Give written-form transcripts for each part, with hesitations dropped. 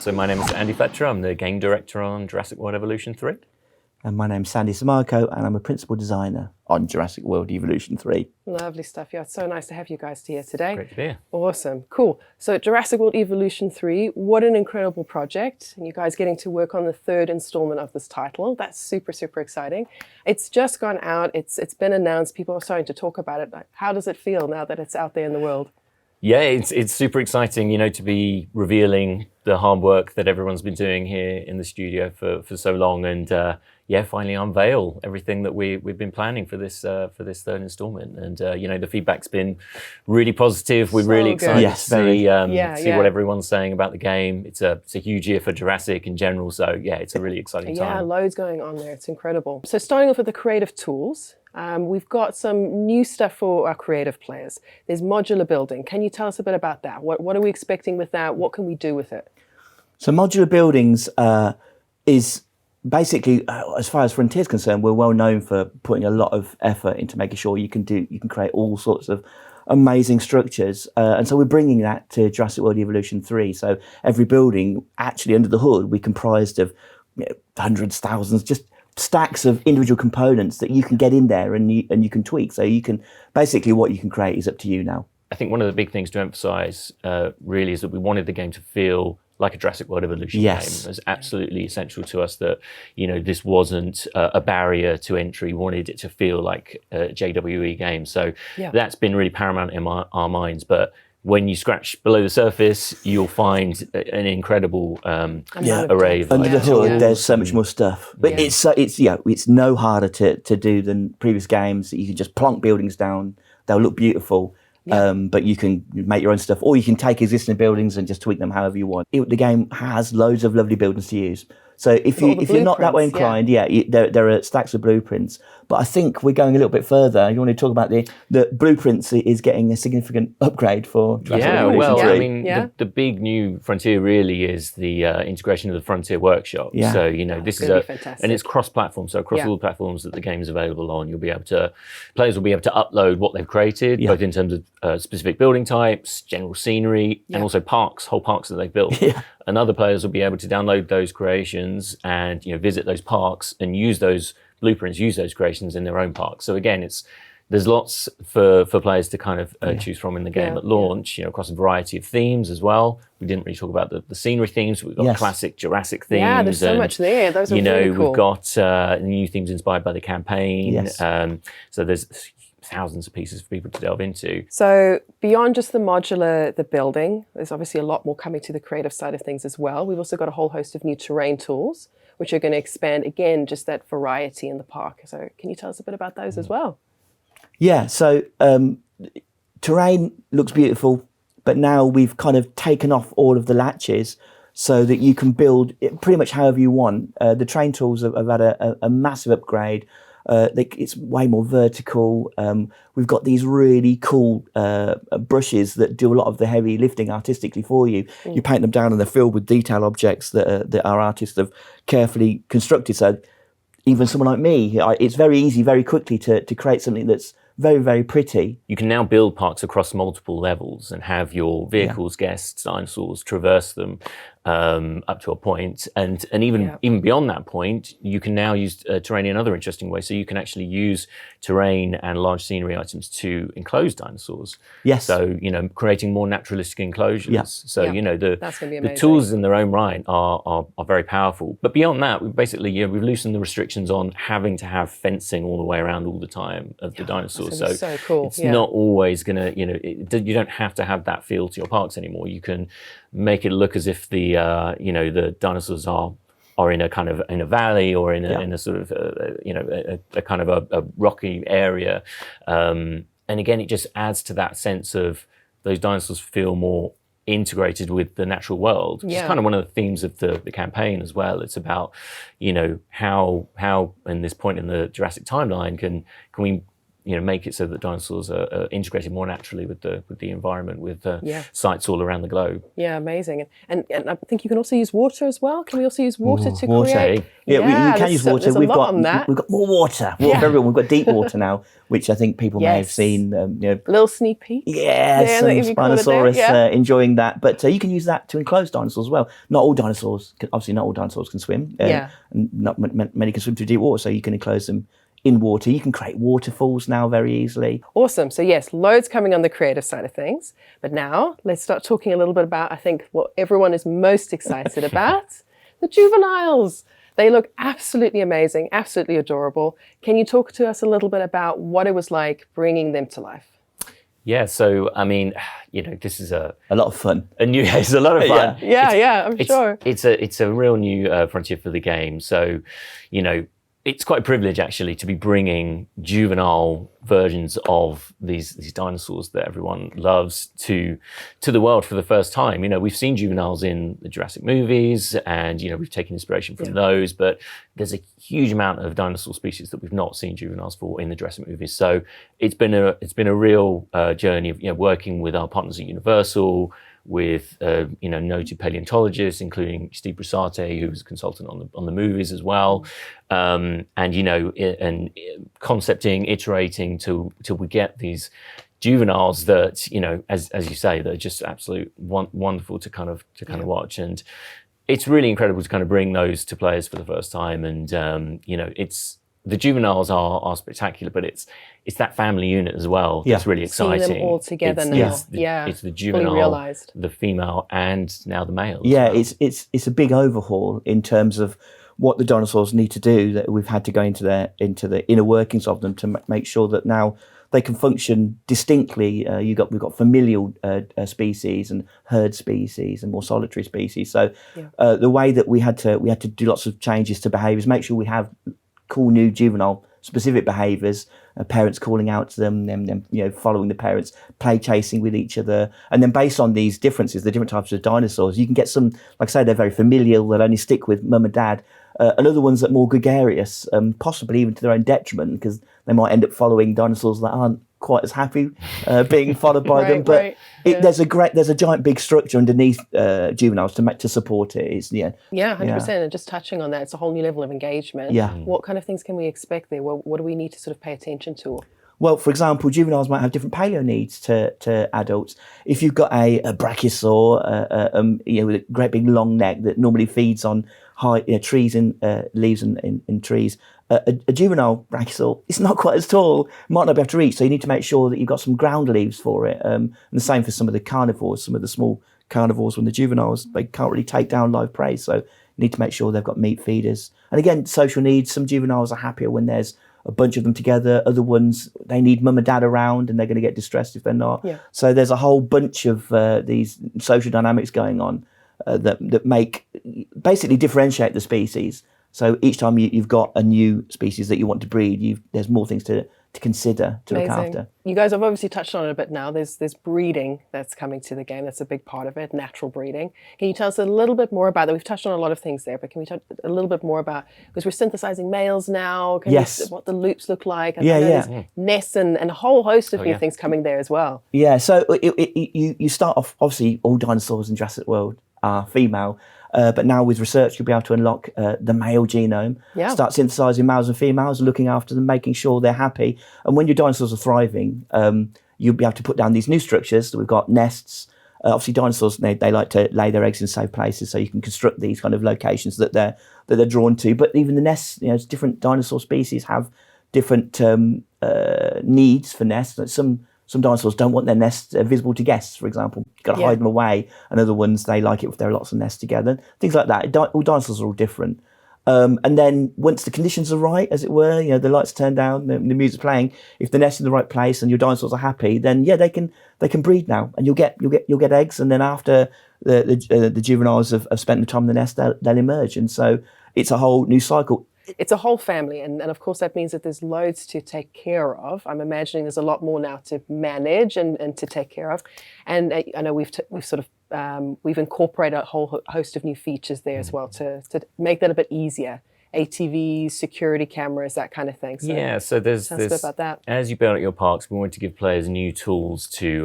So my name is Andy Fletcher. I'm the game director on Jurassic World Evolution 3. And my name's Sandy Samarco, and I'm a principal designer on Jurassic World Evolution 3. Lovely stuff. Yeah, it's so nice to have you guys here today. Great to be here. Awesome. Cool. So Jurassic World Evolution 3, what an incredible project. And you guys getting to work on the third installment of this title. That's super, super exciting. It's just gone out. It's been announced. People are starting to talk about it. Like, how does it feel now that it's out there in the world? Yeah, it's super exciting, to be revealing the hard work that everyone's been doing here in the studio for so long, and finally unveil everything that we've been planning for this third installment. And the feedback's been really positive. We're really excited to see what everyone's saying about the game. It's a huge year for Jurassic in general, so yeah, it's a really exciting time. Yeah, loads going on there. It's incredible. So starting off with the creative tools. We've got some new stuff for our creative players. There's modular building. Can you tell us a bit about that? What are we expecting with that? What can we do with it? So modular buildings is basically, as far as Frontier is concerned, we're well known for putting a lot of effort into making sure you can create all sorts of amazing structures. And so we're bringing that to Jurassic World Evolution 3. So every building, actually under the hood, we comprised of hundreds, thousands, just stacks of individual components that you can get in there and you can tweak. So you can basically, what you can create is up to you now. I think one of the big things to emphasize really is that we wanted the game to feel like a Jurassic World Evolution game. It was absolutely essential to us that this wasn't a barrier to entry. We wanted it to feel like a JWE game. So that's been really paramount in our minds. But when you scratch below the surface, you'll find an incredible array of under the hood. There's so much more stuff, but it's no harder to do than previous games. You can just plonk buildings down; they'll look beautiful. But you can make your own stuff, or you can take existing buildings and just tweak them however you want. The game has loads of lovely buildings to use. So if you're not that way inclined, there are stacks of blueprints. But I think we're going a little bit further. You want to talk about the blueprints is getting a significant upgrade for Jurassic World 3. The big new frontier really is the integration of the Frontier Workshop. Yeah. So this is and it's cross-platform. So across all the platforms that the game is available on, players will be able to upload what they've created, both in terms of specific building types, general scenery, and also whole parks that they've built. And other players will be able to download those creations and visit those parks and use those blueprints, use those creations in their own parks. So again, there's lots for players to kind of choose from in the game at launch, across a variety of themes as well. We didn't really talk about the scenery themes. We've got classic Jurassic themes. Yeah, there's so much there. Those are really cool. We've got new themes inspired by the campaign. So there's thousands of pieces for people to delve into. So beyond just the building, there's obviously a lot more coming to the creative side of things as well. We've also got a whole host of new terrain tools, which are going to expand, again, just that variety in the park. So can you tell us a bit about those as well? Yeah, so terrain looks beautiful, but now we've kind of taken off all of the latches so that you can build it pretty much however you want. The terrain tools have had a massive upgrade. It's way more vertical. We've got these really cool brushes that do a lot of the heavy lifting artistically for you. You paint them down and they're filled with detail objects that our artists have carefully constructed. So even someone like me, it's very easy, very quickly to create something that's very, very pretty. You can now build parks across multiple levels and have your vehicles, guests, dinosaurs traverse them up to a point. And even beyond that point, you can now use terrain in another interesting way. So you can actually use terrain and large scenery items to enclose dinosaurs. Yes. So, creating more naturalistic enclosures. Yeah. So, That's gonna be amazing. the tools in their own right are very powerful. But beyond that, we've loosened the restrictions on having to have fencing all the way around all the time of the dinosaurs. So cool. It's not always going to, you don't have to have that feel to your parks anymore. You can make it look as if the dinosaurs are in a kind of in a valley or in a sort of a kind of a rocky area, and again it just adds to that sense of those dinosaurs feel more integrated with the natural world, which is kind of one of the themes of the campaign as well. It's about how in this point in the Jurassic timeline can we make it so that dinosaurs are integrated more naturally with the environment, with Yeah. sites all around the globe. Yeah, amazing. And I think you can also use water as well. Can we also use water to water. create? Yeah, we can there's use water. There's a We've lot on that. got more water for everyone. We've got deep water now, which I think people may have seen. Little sneak peek. Yeah, some Spinosaurus enjoying that. But you can use that to enclose dinosaurs as well. Not all dinosaurs, obviously not all dinosaurs can swim. And not many can swim through deep water, so you can enclose them in water. You can create waterfalls now very easily. Awesome. So yes, loads coming on the creative side of things. But now let's start talking a little bit about, I think, what everyone is most excited about, the juveniles. They look absolutely amazing, absolutely adorable. Can you talk to us a little bit about what it was like bringing them to life? Yeah, so I mean, this is a lot of fun. It's a lot of fun. Yeah, I'm sure. It's a real new frontier for the game. So, it's quite a privilege actually to be bringing juvenile versions of these dinosaurs that everyone loves to the world for the first time. We've seen juveniles in the Jurassic movies, and we've taken inspiration from those, but there's a huge amount of dinosaur species that we've not seen juveniles for in the Jurassic movies. So it's been a real journey of working with our partners at Universal, with noted paleontologists, including Steve Brusate, who was a consultant on the movies as well, and concepting, iterating till we get these juveniles that as you say, they're just absolute wonderful to kind of watch, and it's really incredible to kind of bring those to players for the first time, and it's. The juveniles are spectacular, but it's that family unit as well that's really exciting. Seeing them all together now. It's the juvenile, the female, and now the male. Yeah, well. It's a big overhaul in terms of what the dinosaurs need to do. That we've had to go into the inner workings of them to make sure that now they can function distinctly. We've got familial species and herd species and more solitary species. So the way that we had to do lots of changes to behaviours, make sure we have cool new juvenile specific behaviours, parents calling out to them following the parents, play chasing with each other, and then based on these differences, the different types of dinosaurs, you can get some, like I say, they're very familial, they'll only stick with mum and dad, and other ones that are more gregarious, possibly even to their own detriment, because they might end up following dinosaurs that aren't quite as happy being followed by them. But there's a giant big structure underneath juveniles to support it. It's 100%. And just touching on that, it's a whole new level of engagement. Yeah. What kind of things can we expect there? What do we need to sort of pay attention to? Well, for example, juveniles might have different paleo needs to adults. If you've got a brachiosaur, with a great big long neck that normally feeds on high trees and leaves in trees, a juvenile brachiosaur, it's not quite as tall, might not be able to reach. So you need to make sure that you've got some ground leaves for it. And the same for some of the carnivores, some of the small carnivores. When the juveniles, they can't really take down live prey, so you need to make sure they've got meat feeders. And again, social needs. Some juveniles are happier when there's a bunch of them together. Other ones, they need mum and dad around, and they're going to get distressed if they're not. Yeah. So there's a whole bunch of these social dynamics going on that basically differentiate the species. So each time you've got a new species that you want to breed, there's more things to consider, to look after. You guys have obviously touched on it a bit now. There's breeding that's coming to the game. That's a big part of it, natural breeding. Can you tell us a little bit more about that? We've touched on a lot of things there, but can we talk a little bit more about, because we're synthesizing males now, what the loops look like? There's nests and a whole host of new things coming there as well. Yeah, so you start off, obviously all dinosaurs in Jurassic World are female, but now with research you'll be able to unlock the male genome, start synthesizing males and females, looking after them, making sure they're happy. And when your dinosaurs are thriving, you'll be able to put down these new structures. So we've got nests. Obviously dinosaurs, they like to lay their eggs in safe places, so you can construct these kind of locations that they're drawn to. But even the nests, different dinosaur species have different needs for nests. Some dinosaurs don't want their nests visible to guests, for example. You've got to hide them away. And other ones, they like it if there are lots of nests together. Things like that. All dinosaurs are all different. And then once the conditions are right, as it were, the lights turn down, the music's playing, if the nest's in the right place and your dinosaurs are happy, then they can breed now, and you'll get eggs. And then after the juveniles have spent the time in the nest, they'll emerge. And so it's a whole new cycle. It's a whole family, and of course that means that there's loads to take care of. I'm imagining there's a lot more now to manage and to take care of. And I know we've incorporated a whole host of new features there as well to make that a bit easier. ATVs, security cameras, that kind of thing. So yeah, so there's tell us a bit about that. As you build out your parks, we want to give players new tools to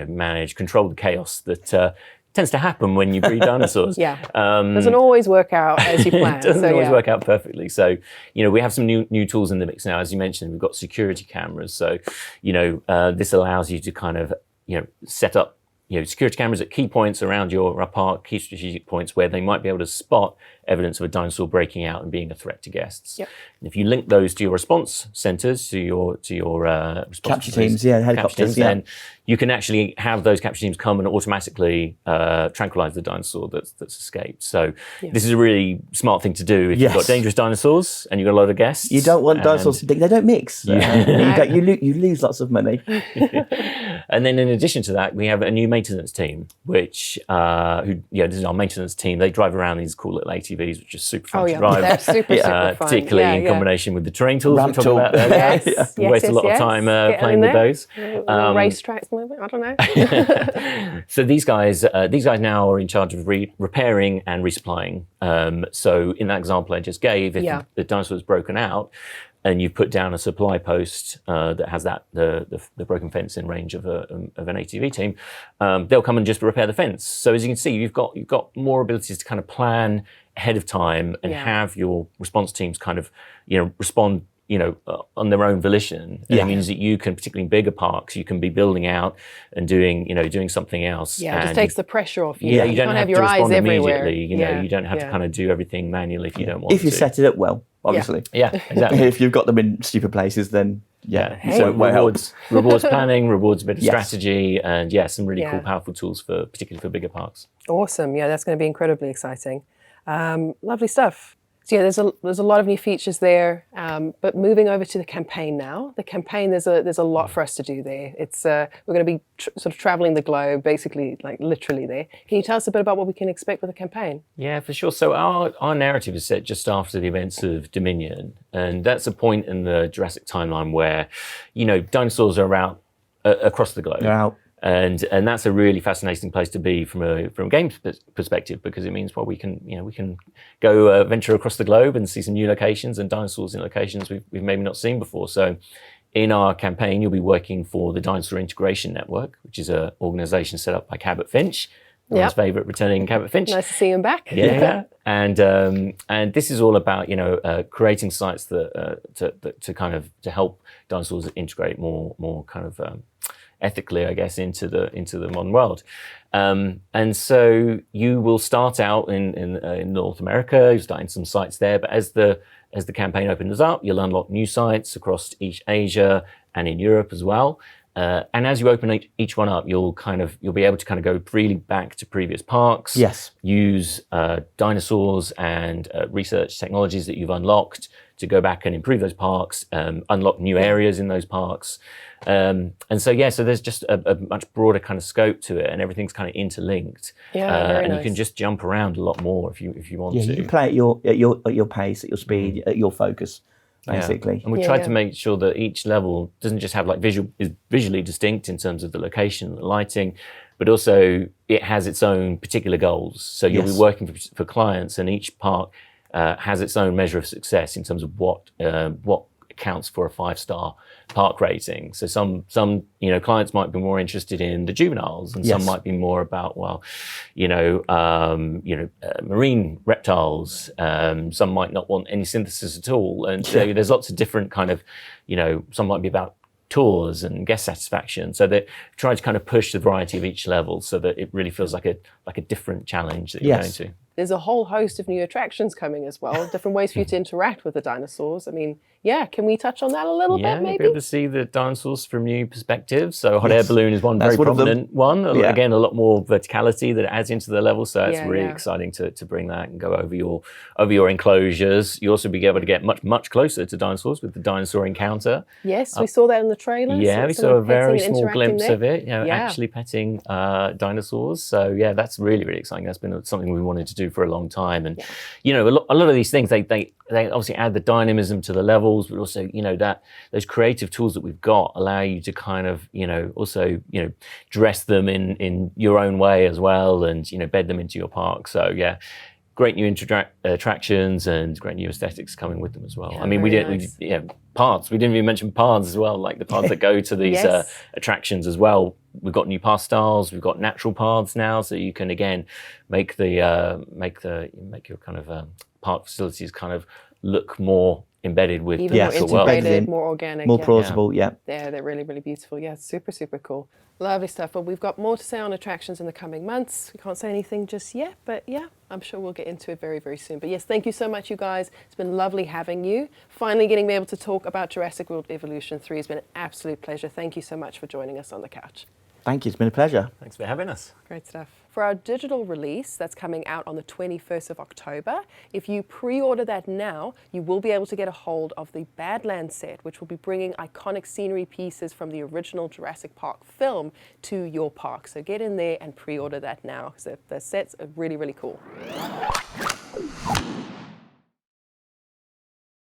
manage, control the chaos that tends to happen when you breed dinosaurs. Yeah, doesn't always work out as you plan. It doesn't always work out perfectly. So, we have some new tools in the mix now. As you mentioned, we've got security cameras. So, this allows you to kind of, set up, security cameras at key points around your park, key strategic points where they might be able to spot evidence of a dinosaur breaking out and being a threat to guests. Yep. And if you link those to your response centers, to your response capture teams, helicopters, then you can actually have those capture teams come and automatically tranquilize the dinosaur that's escaped. So this is a really smart thing to do if you've got dangerous dinosaurs and you've got a lot of guests. You don't want dinosaurs to they don't mix. You lose lots of money. And then in addition to that, we have a new maintenance team, which this is our maintenance team. They drive around these cool little ATVs, which is super fun to drive. They're super fun. Particularly in combination with the terrain tools Ramp we talked about earlier. Yes, We waste a lot of time playing with those. Racetracks, maybe? I don't know. So these guys now are in charge of repairing and resupplying. So in that example I just gave, if the dinosaur is broken out, and you've put down a supply post that has the broken fence in range of an ATV team, they'll come and just repair the fence. So as you can see, you've got more abilities to kind of plan ahead of time and have your response teams kind of respond on their own volition. And it means that you can, particularly in bigger parks, you can be building out and doing something else. Yeah, it just takes the pressure off you. Yeah, you don't have your to respond eyes everywhere. immediately. You don't have to kind of do everything manually if you don't want to. If you set it up well, obviously. Yeah, exactly. If you've got them in stupid places, then so rewards planning, rewards a bit of strategy, and some really cool, powerful tools particularly for bigger parks. Awesome. Yeah, that's going to be incredibly exciting. Lovely stuff. So there's a lot of new features there, but moving over to the campaign now. The campaign, there's a lot for us to do there. It's we're going to be sort of traveling the globe, basically, like literally there. Can you tell us a bit about what we can expect with the campaign? Yeah, for sure. So our narrative is set just after the events of Dominion, and that's a point in the Jurassic timeline where, dinosaurs are out across the globe. They're out. And that's a really fascinating place to be from a game perspective, because it means we can go venture across the globe and see some new locations and dinosaurs in locations we've maybe not seen before. So in our campaign, you'll be working for the Dinosaur Integration Network, which is an organisation set up by Cabot Finch, everyone's favourite returning Cabot Finch. Nice to see him back. Yeah. And this is all about creating sites that to help dinosaurs integrate more kind of ethically, I guess, into the modern world. And so you will start out in North America, you're starting some sites there, but as the campaign opens up, you'll unlock new sites across East Asia and in Europe as well. And as you open each one up, you'll be able to kind of go freely back to previous parks. Yes. Use dinosaurs and research technologies that you've unlocked to go back and improve those parks, unlock new areas in those parks. And so there's just a much broader kind of scope to it, and everything's kind of interlinked. Very and nice. you can just jump around a lot more if you want to. You can play at your pace, at your speed, at your focus, basically. And we tried to make sure that each level doesn't just have is visually distinct in terms of the location, the lighting, but also it has its own particular goals. So you'll be working for clients, and each park has its own measure of success in terms of what counts for a 5-star park rating. So some clients might be more interested in the juveniles, and some might be more about marine reptiles. Some might not want any synthesis at all, and there's lots of different kind of some might be about tours and guest satisfaction. So they try to kind of push the variety of each level so that it really feels like a different challenge that you're going to. There's a whole host of new attractions coming as well, different ways for you to interact with the dinosaurs. I mean, can we touch on that a little bit, maybe? You'll be able to see the dinosaurs from new perspectives. So hot air balloon is one very prominent one. Again, a lot more verticality that adds into the level. So it's really exciting to bring that and go over your enclosures. You'll also be able to get much closer to dinosaurs with the dinosaur encounter. Yes, we saw that in the trailer. Yeah, we saw a very small glimpse of it, actually petting dinosaurs. So that's really, really exciting. That's been something we wanted to do for a long time. And, a lot of these things, they obviously add the dynamism to the levels, but also, that those creative tools that we've got allow you to kind of, also, dress them in your own way as well, and, bed them into your park. So great new attractions and great new aesthetics coming with them as well. Yeah, I mean, we very didn't, nice. paths. We didn't even mention paths as well, like the paths that go to these Yes. attractions as well. We've got new path styles. We've got natural paths now, so you can again make your kind of park facilities kind of look more embedded with Even the more natural integrated world. integrated, in, more organic. more yeah. plausible. Yeah. They're really, really beautiful. Yeah, super, super cool. Lovely stuff. Well, we've got more to say on attractions in the coming months. We can't say anything just yet, but yeah, I'm sure we'll get into it very, very soon. But yes, thank you so much, you guys. It's been lovely having you. Finally getting to be able to talk about Jurassic World Evolution 3 has been an absolute pleasure. Thank you so much for joining us on the couch. Thank you. It's been a pleasure. Thanks for having us. Great stuff. For our digital release that's coming out on the 21st of October, if you pre-order that now, you will be able to get a hold of the Badlands set, which will be bringing iconic scenery pieces from the original Jurassic Park film to your park. So get in there and pre-order that now, because the sets are really, really cool.